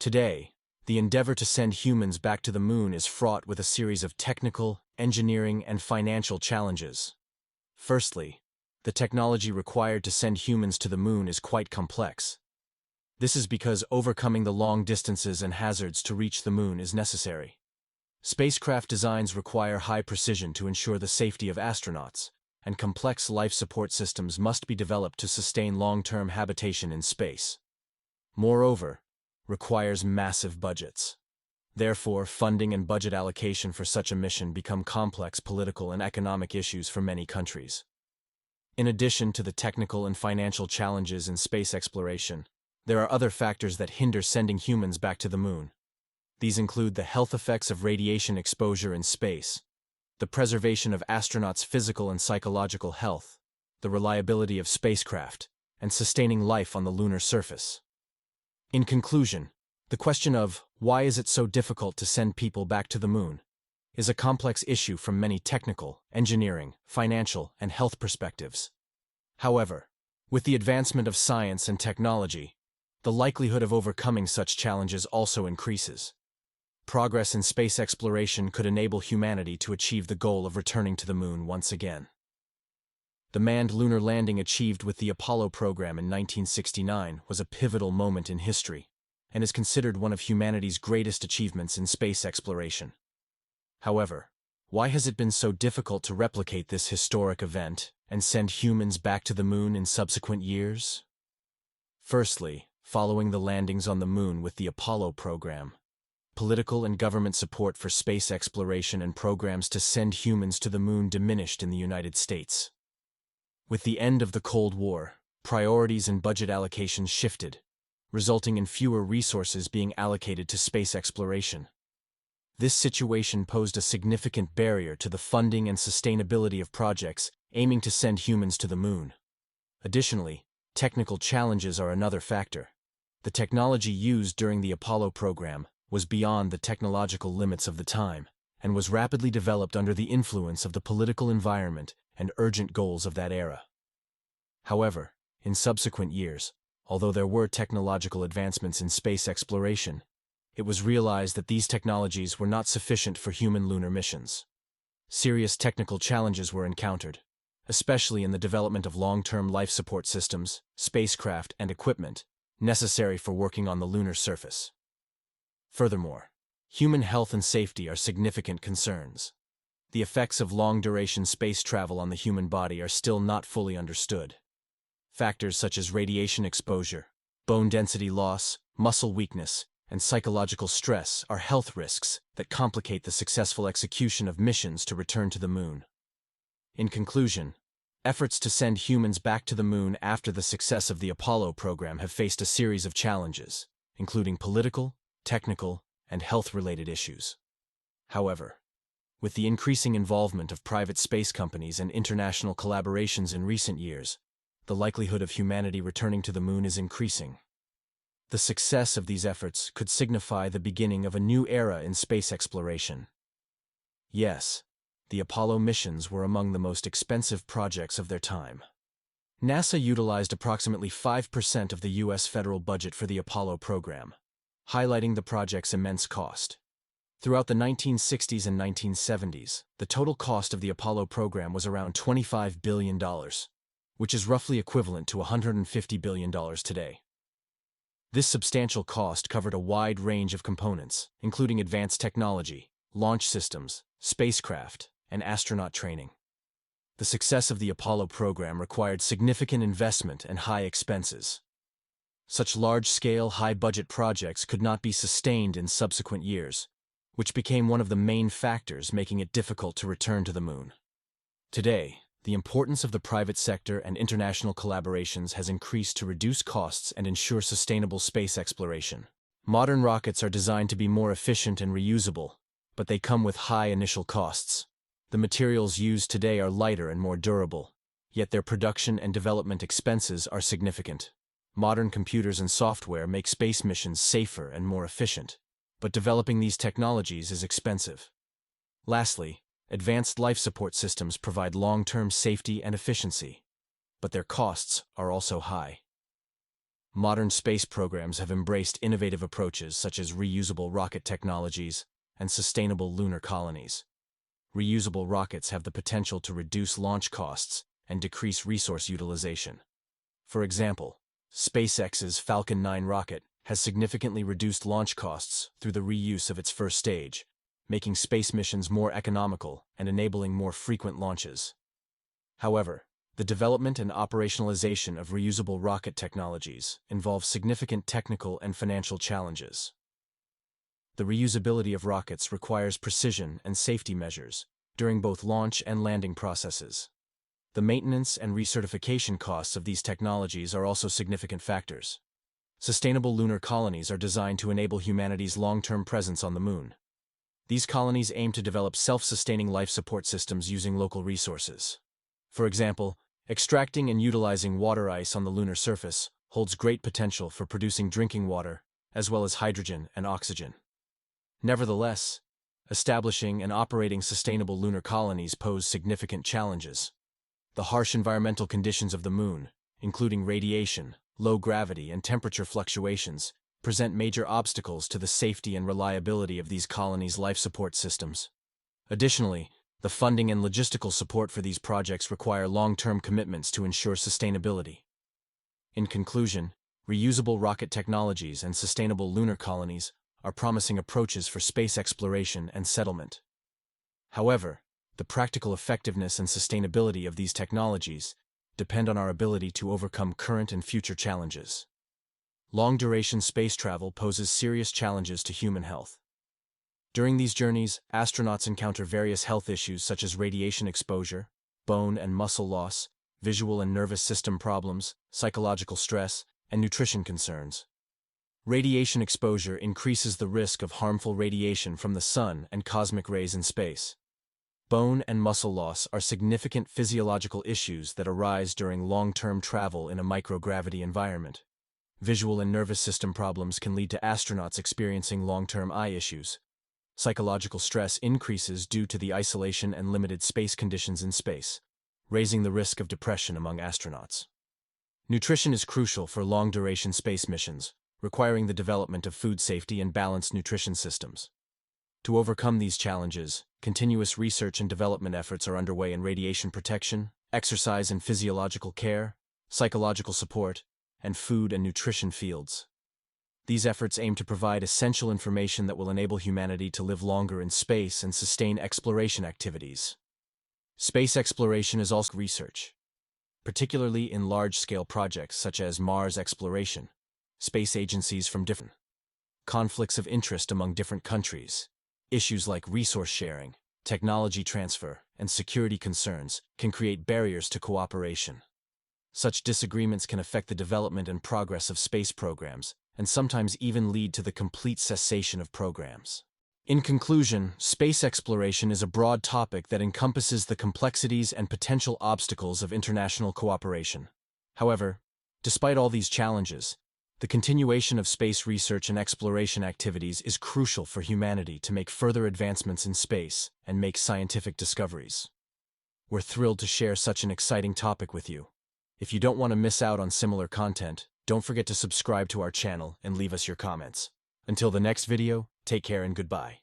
Today, the endeavor to send humans back to the moon is fraught with a series of technical, engineering, and financial challenges. Firstly, the technology required to send humans to the moon is quite complex. This is because overcoming the long distances and hazards to reach the moon is necessary. Spacecraft designs require high precision to ensure the safety of astronauts, and complex life support systems must be developed to sustain long-term habitation in space. Moreover, requires massive budgets. Therefore, funding and budget allocation for such a mission become complex political and economic issues for many countries. In addition to the technical and financial challenges in space exploration, there are other factors that hinder sending humans back to the moon. These include the health effects of radiation exposure in space, the preservation of astronauts' physical and psychological health, the reliability of spacecraft, and sustaining life on the lunar surface. In conclusion, the question of why is it so difficult to send people back to the moon is a complex issue from many technical, engineering, financial, and health perspectives. However, with the advancement of science and technology, the likelihood of overcoming such challenges also increases. Progress in space exploration could enable humanity to achieve the goal of returning to the moon once again. The manned lunar landing achieved with the Apollo program in 1969 was a pivotal moment in history, and is considered one of humanity's greatest achievements in space exploration. However, why has it been so difficult to replicate this historic event and send humans back to the moon in subsequent years? Firstly, following the landings on the moon with the Apollo program, political and government support for space exploration and programs to send humans to the moon diminished in the United States. With the end of the Cold War, priorities and budget allocations shifted, resulting in fewer resources being allocated to space exploration. This situation posed a significant barrier to the funding and sustainability of projects aiming to send humans to the moon. Additionally, technical challenges are another factor. The technology used during the Apollo program was beyond the technological limits of the time, and was rapidly developed under the influence of the political environment and urgent goals of that era. However, in subsequent years, although there were technological advancements in space exploration, it was realized that these technologies were not sufficient for human lunar missions. Serious technical challenges were encountered, especially in the development of long-term life support systems, spacecraft, and equipment necessary for working on the lunar surface. Furthermore, human health and safety are significant concerns. The effects of long-duration space travel on the human body are still not fully understood. Factors such as radiation exposure, bone density loss, muscle weakness, and psychological stress are health risks that complicate the successful execution of missions to return to the moon. In conclusion, efforts to send humans back to the moon after the success of the Apollo program have faced a series of challenges, including political, technical, and health-related issues. However, with the increasing involvement of private space companies and international collaborations in recent years, the likelihood of humanity returning to the moon is increasing. The success of these efforts could signify the beginning of a new era in space exploration. Yes, the Apollo missions were among the most expensive projects of their time. NASA utilized approximately 5% of the U.S. federal budget for the Apollo program, highlighting the project's immense cost. Throughout the 1960s and 1970s, the total cost of the Apollo program was around $25 billion, which is roughly equivalent to $150 billion today. This substantial cost covered a wide range of components, including advanced technology, launch systems, spacecraft, and astronaut training. The success of the Apollo program required significant investment and high expenses. Such large-scale, high-budget projects could not be sustained in subsequent years, which became one of the main factors making it difficult to return to the moon. Today, the importance of the private sector and international collaborations has increased to reduce costs and ensure sustainable space exploration. Modern rockets are designed to be more efficient and reusable, but they come with high initial costs. The materials used today are lighter and more durable, yet their production and development expenses are significant. Modern computers and software make space missions safer and more efficient, but developing these technologies is expensive. Lastly, advanced life support systems provide long-term safety and efficiency, but their costs are also high. Modern space programs have embraced innovative approaches such as reusable rocket technologies and sustainable lunar colonies. Reusable rockets have the potential to reduce launch costs and decrease resource utilization. For example, SpaceX's Falcon 9 rocket has significantly reduced launch costs through the reuse of its first stage, making space missions more economical and enabling more frequent launches. However, the development and operationalization of reusable rocket technologies involves significant technical and financial challenges. The reusability of rockets requires precision and safety measures during both launch and landing processes. The maintenance and recertification costs of these technologies are also significant factors. Sustainable lunar colonies are designed to enable humanity's long-term presence on the Moon. These colonies aim to develop self-sustaining life support systems using local resources. For example, extracting and utilizing water ice on the lunar surface holds great potential for producing drinking water, as well as hydrogen and oxygen. Nevertheless, establishing and operating sustainable lunar colonies pose significant challenges. The harsh environmental conditions of the Moon, including radiation, low gravity, and temperature fluctuations, present major obstacles to the safety and reliability of these colonies' life support systems. Additionally, the funding and logistical support for these projects require long-term commitments to ensure sustainability. In conclusion, reusable rocket technologies and sustainable lunar colonies are promising approaches for space exploration and settlement. However, the practical effectiveness and sustainability of these technologies depend on our ability to overcome current and future challenges. Long-duration space travel poses serious challenges to human health. During these journeys, astronauts encounter various health issues such as radiation exposure, bone and muscle loss, visual and nervous system problems, psychological stress, and nutrition concerns. Radiation exposure increases the risk of harmful radiation from the sun and cosmic rays in space. Bone and muscle loss are significant physiological issues that arise during long-term travel in a microgravity environment. Visual and nervous system problems can lead to astronauts experiencing long-term eye issues. Psychological stress increases due to the isolation and limited space conditions in space, raising the risk of depression among astronauts. Nutrition is crucial for long-duration space missions, requiring the development of food safety and balanced nutrition systems. To overcome these challenges, continuous research and development efforts are underway in radiation protection, exercise and physiological care, psychological support, and food and nutrition fields. These efforts aim to provide essential information that will enable humanity to live longer in space and sustain exploration activities. Space exploration is also research, particularly in large-scale projects such as Mars exploration, space agencies from different conflicts of interest among different countries. Issues like resource sharing, technology transfer, and security concerns can create barriers to cooperation. Such disagreements can affect the development and progress of space programs, and sometimes even lead to the complete cessation of programs. In conclusion, space exploration is a broad topic that encompasses the complexities and potential obstacles of international cooperation. However, despite all these challenges, the continuation of space research and exploration activities is crucial for humanity to make further advancements in space and make scientific discoveries. We're thrilled to share such an exciting topic with you. If you don't want to miss out on similar content, don't forget to subscribe to our channel and leave us your comments. Until the next video, take care and goodbye.